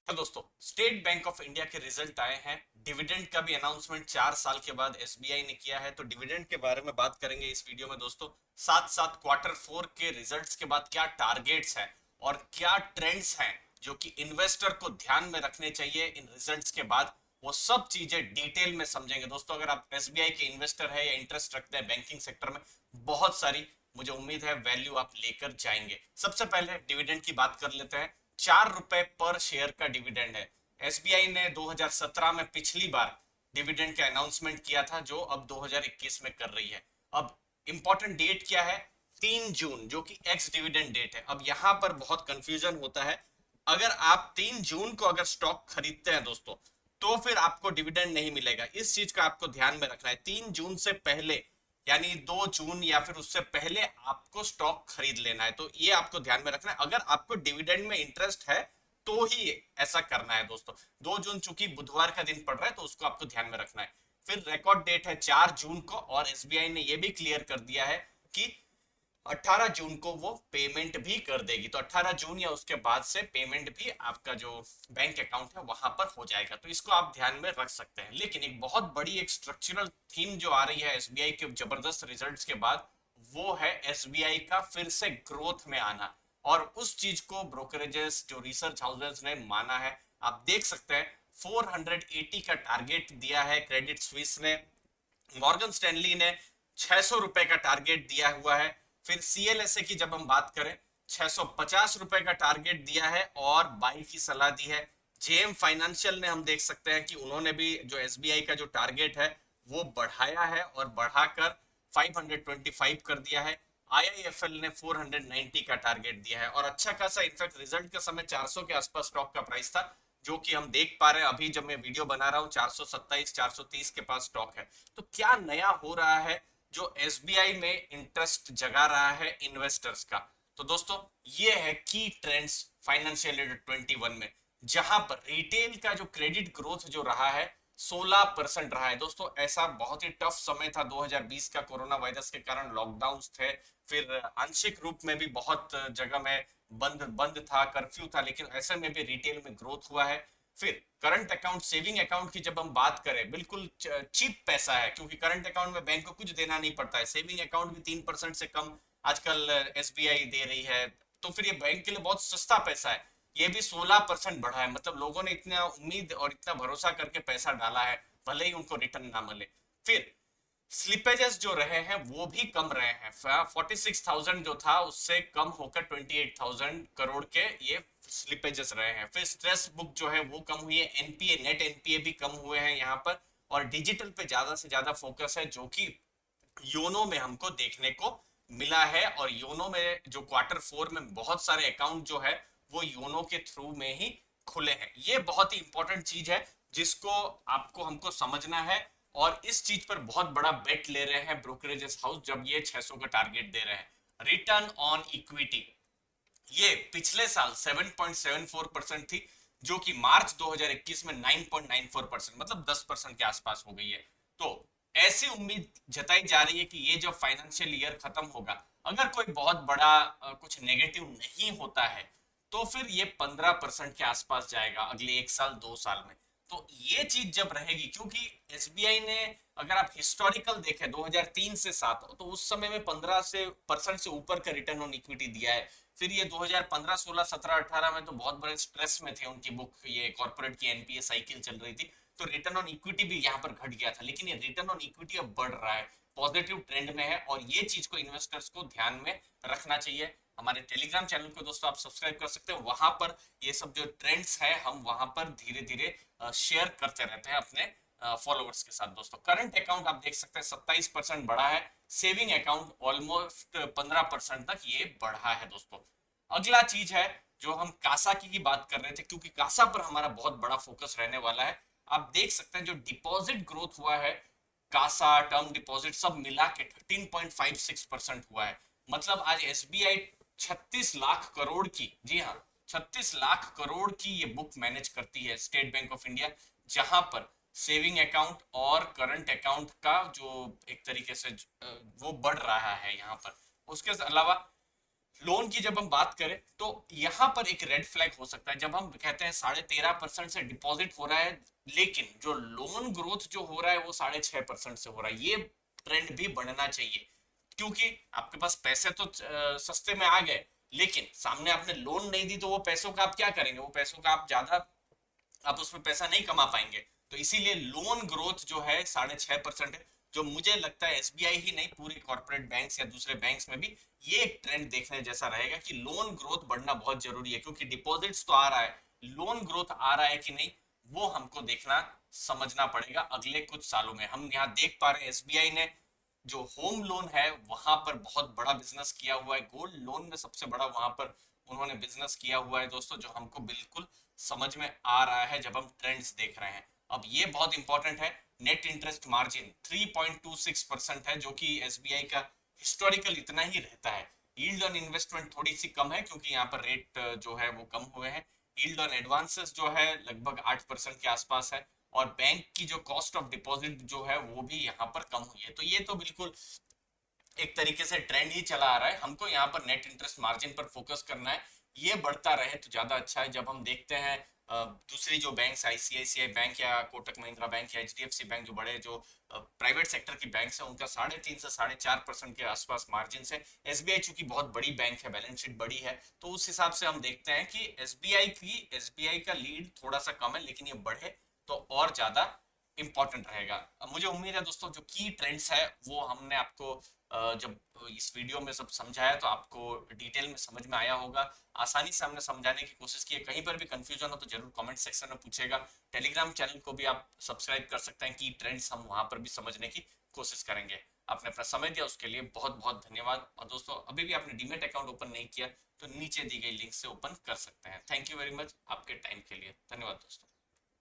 तो दोस्तों, state bank of India के रिजल्ट आए हैं। डिविडेंड का भी अनाउंसमेंट 4 साल के बाद एसबीआई ने किया है, तो डिविडेंड के बारे में बात करेंगे इस वीडियो में दोस्तों। साथ साथ Q4 के रिजल्ट्स के बाद क्या टारगेट्स हैं और क्या ट्रेंड्स हैं जो कि इन्वेस्टर को ध्यान में रखने चाहिए इन रिजल्ट्स के बाद, वो सब चीजें डिटेल में समझेंगे दोस्तों। अगर आप एसबीआई के इन्वेस्टर है या इंटरेस्ट रखते हैं बैंकिंग सेक्टर में, बहुत सारी मुझे उम्मीद है वैल्यू आप लेकर जाएंगे। सबसे पहले डिविडेंड की बात कर लेते हैं। 4 रुपए पर शेयर का डिविडेंड है। एसबीआई ने 2017 में पिछली बार डिविडेंड का अनाउंसमेंट किया था, जो अब 2021 में कर रही है। अब इंपॉर्टेंट डेट क्या है? 3 जून, जो कि एक्स डिविडेंड डेट है। अब यहां पर बहुत कंफ्यूजन होता है। अगर आप 3 जून को अगर स्टॉक खरीदते हैं दोस्तों, तो फिर आपको डिविडेंड नहीं मिलेगा। इस चीज का आपको ध्यान में रखना है। 3 जून से पहले, यानी 2 जून या फिर उससे पहले आपको स्टॉक खरीद लेना है। तो ये आपको ध्यान में रखना है। अगर आपको डिविडेंड में इंटरेस्ट है तो ही ऐसा करना है दोस्तों। 2 जून चूंकि बुधवार का दिन पड़ रहा है, तो उसको आपको ध्यान में रखना है। फिर रिकॉर्ड डेट है 4 जून को, और एसबीआई ने यह भी क्लियर कर दिया है कि 18 जून को वो पेमेंट भी कर देगी। तो 18 जून या उसके बाद से पेमेंट भी आपका जो बैंक अकाउंट है वहां पर हो जाएगा। तो इसको आप ध्यान में रख सकते हैं। लेकिन एक बहुत बड़ी एक स्ट्रक्चरल थीम जो आ रही है एसबीआई के जबरदस्त रिजल्ट्स के बाद, वो है एसबीआई का फिर से ग्रोथ में आना। और उस चीज को ब्रोकरेजेस, जो रिसर्च हाउसेस ने माना है। आप देख सकते हैं 480 का टारगेट दिया है क्रेडिट स्विस ने। मॉर्गन स्टैनली ने 600 रुपए का टारगेट दिया हुआ है। फिर सीएलएसए की जब हम बात करें, 650 रुपए का टारगेट दिया है और बाई की सलाह दी है। जेएम फाइनेंशियल ने, हम देख सकते हैं कि उन्होंने भी जो एसबीआई का जो टारगेट है वो बढ़ाया है और बढ़ाकर 525 कर दिया है। आईआईएफएल ने 490 का टारगेट दिया है और अच्छा खासा, इनफैक्ट रिजल्ट के समय 400 के आसपास स्टॉक का प्राइस था, जो कि हम देख पा रहे हैं अभी जब मैं वीडियो बना रहा हूँ 427 430 के पास स्टॉक है। तो क्या नया हो रहा है जो एसबीआई में इंटरेस्ट जगा रहा है इन्वेस्टर्स का? तो दोस्तों, ये है की ट्रेंड्स फाइनेंशियल ईयर 21 में, जहां पर रिटेल का जो क्रेडिट ग्रोथ जो रहा है 16% रहा है दोस्तों। ऐसा बहुत ही टफ समय था 2020 का, कोरोना वायरस के कारण लॉकडाउन थे। फिर आंशिक रूप में भी बहुत जगह में बंद बंद था, कर्फ्यू था, लेकिन ऐसे में भी रिटेल में ग्रोथ हुआ है। फिर करंट अकाउंट, सेविंग अकाउंट की जब हम बात करें, बिल्कुल चीप पैसा है, क्योंकि करंट अकाउंट में बैंक को कुछ देना नहीं पड़ता है। सेविंग अकाउंट भी 3% से कम आजकल एसबीआई दे रही है। तो फिर ये बैंक के लिए बहुत सस्ता पैसा है। ये भी 16% बढ़ा है। मतलब लोगों ने इतना उम्मीद और इतना भरोसा करके पैसा डाला है, भले ही उनको रिटर्न ना मिले। फिर स्लिपेजेस जो रहे हैं वो भी कम रहे हैं। 46,000 जो था उससे कम होकर 28,000 करोड़ के ये स्लिपेजेस रहे हैं। फिर स्ट्रेस बुक जो है वो कम हुई है। एनपीए, नेट एनपीए भी कम हुए हैं यहाँ पर। और डिजिटल पे ज्यादा से ज्यादा फोकस है, जो कि योनो में हमको देखने को मिला है। और योनो में जो Q4 में बहुत सारे अकाउंट जो है वो योनो के थ्रू में ही खुले हैं। ये बहुत ही इंपॉर्टेंट चीज है जिसको आपको हमको समझना है। और इस चीज पर बहुत बड़ा बेट ले रहे हैं ब्रोकरेजेस हाउस जब ये 600 का टारगेट दे रहे हैं। रिटर्न ऑन इक्विटी, ये पिछले साल 7.74% थी, जो कि मार्च 2021 में 9.94%, मतलब 10% के आसपास हो गई है। तो ऐसी उम्मीद जताई जा रही है कि ये जब फाइनेंशियल ईयर खत्म होगा, अगर कोई बहुत बड़ा कुछ नेगेटिव नहीं होता है, तो फिर ये 15% के आसपास जाएगा अगले 1 साल 2 साल में। तो ये चीज जब रहेगी, क्योंकि एसबीआई ने, अगर आप हिस्टोरिकल देखें 2003 से 7, तो उस समय में 15% से ऊपर का रिटर्न ऑन इक्विटी दिया है। फिर ये 2015 16 17 18 में तो बहुत बड़े स्ट्रेस में थे उनकी बुक, ये कॉर्पोरेट की एनपीए साइकिल चल रही थी। तो रिटर्न ऑन इक्विटी भी यहाँ पर घट गया था। लेकिन ये रिटर्न ऑन इक्विटी अब बढ़ रहा है, पॉजिटिव ट्रेंड में है। और ये चीज को इन्वेस्टर्स को ध्यान में रखना चाहिए। हमारे टेलीग्राम चैनल को दोस्तों आप सब्सक्राइब कर सकते हैं। वहां पर ये सब जो ट्रेंड्स है हम वहां पर धीरे धीरे शेयर करते रहते हैं अपने फॉलोअर्स के साथ दोस्तों। करंट अकाउंट आप देख सकते हैं 27% बढ़ा है। सेविंग अकाउंट ऑलमोस्ट 15% तक ये बढ़ा है दोस्तों। अगला चीज है जो हम कासा की बात कर रहे थे, क्योंकि कासा पर हमारा बहुत बड़ा फोकस रहने वाला है। आप देख सकते हैं जो डिपॉजिट ग्रोथ हुआ है, कासा, टर्म डिपॉजिट सब मिला के 13.56% हुआ है। मतलब आज एसबीआई 36 लाख करोड़ की, जी हाँ, 36 लाख करोड़ की ये बुक मैनेज करती है स्टेट बैंक ऑफ इंडिया, जहां पर सेविंग अकाउंट और करंट अकाउंट का जो एक तरीके से वो बढ़ रहा है यहाँ पर। उसके अलावा लोन की जब हम बात करें तो यहां पर एक रेड फ्लैग हो सकता है जब हम कहते हैं 13.5% से डिपॉजिट हो रहा है, लेकिन जो लोन ग्रोथ जो हो रहा है वो 6.5% से हो रहा है। ये ट्रेंड भी बढ़ना चाहिए, क्योंकि आपके पास पैसे तो सस्ते में आ गए, लेकिन सामने आपने लोन नहीं दी तो वो पैसों का आप क्या करेंगे, वो पैसों का आप ज्यादा, आप उसमें पैसा नहीं कमा पाएंगे। तो इसीलिए लोन ग्रोथ जो है 6.5% है, जो मुझे लगता है एसबीआई ही नहीं पूरे कॉर्पोरेट बैंक्स या दूसरे बैंक्स में भी ये एक ट्रेंड देखने जैसा रहेगा कि लोन ग्रोथ बढ़ना बहुत जरूरी है, क्योंकि डिपॉजिट्स तो आ रहा है, लोन ग्रोथ आ रहा है कि नहीं वो हमको देखना समझना पड़ेगा अगले कुछ सालों में। हम यहाँ देख पा रहे हैं एसबीआई ने जो होम लोन है वहां पर बहुत बड़ा बिजनेस किया हुआ है, गोल्ड लोन में सबसे बड़ा वहां पर उन्होंने बिजनेस किया हुआ है दोस्तों, जो हमको बिल्कुल समझ में आ रहा है जब हम ट्रेंड्स देख रहे हैं। अब ये बहुत इंपॉर्टेंट है, नेट इंटरेस्ट मार्जिन 3.26% है, जो कि एसबीआई का हिस्टोरिकल इतना ही रहता है। यील्ड ऑन इन्वेस्टमेंट थोड़ी सी कम है क्योंकि यहाँ पर रेट जो है वो कम हुए हैं। यील्ड ऑन एडवांसेस जो है लगभग 8% के आसपास है, और बैंक की जो कॉस्ट ऑफ डिपॉजिट जो है वो भी यहाँ पर कम हुई है। तो ये तो बिल्कुल एक तरीके से ट्रेंड ही चला आ रहा है, हमको यहाँ पर नेट इंटरेस्ट मार्जिन पर फोकस करना है। ये बढ़ता रहे तो ज्यादा अच्छा है। जब हम देखते हैं दूसरी जो बैंक्स आईसीआईसीआई बैंक या कोटक महिंद्रा बैंक या एचडीएफसी बैंक, जो बड़े जो प्राइवेट सेक्टर की बैंक्स हैं, उनका 3.5 से 4.5% के आसपास मार्जिन है। एसबीआई चूंकि बहुत बड़ी बैंक है, बैलेंस शीट बड़ी है, तो उस हिसाब से हम देखते हैं कि एसबीआई का लीड थोड़ा सा कम है, लेकिन ये बढ़े तो और ज्यादा इंपॉर्टेंट रहेगा। मुझे उम्मीद है दोस्तों जो की ट्रेंड्स है वो हमने आपको जब इस वीडियो में सब समझाया तो आपको डिटेल में समझ में आया होगा। आसानी से हमने समझाने की कोशिश की है, कहीं पर भी कंफ्यूजन हो तो जरूर कमेंट सेक्शन में पूछेगा। टेलीग्राम चैनल को भी आप सब्सक्राइब कर सकते हैं, की ट्रेंड्स हम वहां पर भी समझने की कोशिश करेंगे। आपने अपना समय दिया उसके लिए बहुत बहुत धन्यवाद। और दोस्तों अभी भी आपने डीमेट अकाउंट ओपन नहीं किया तो नीचे दी गई लिंक से ओपन कर सकते हैं। थैंक यू वेरी मच आपके टाइम के लिए, धन्यवाद दोस्तों।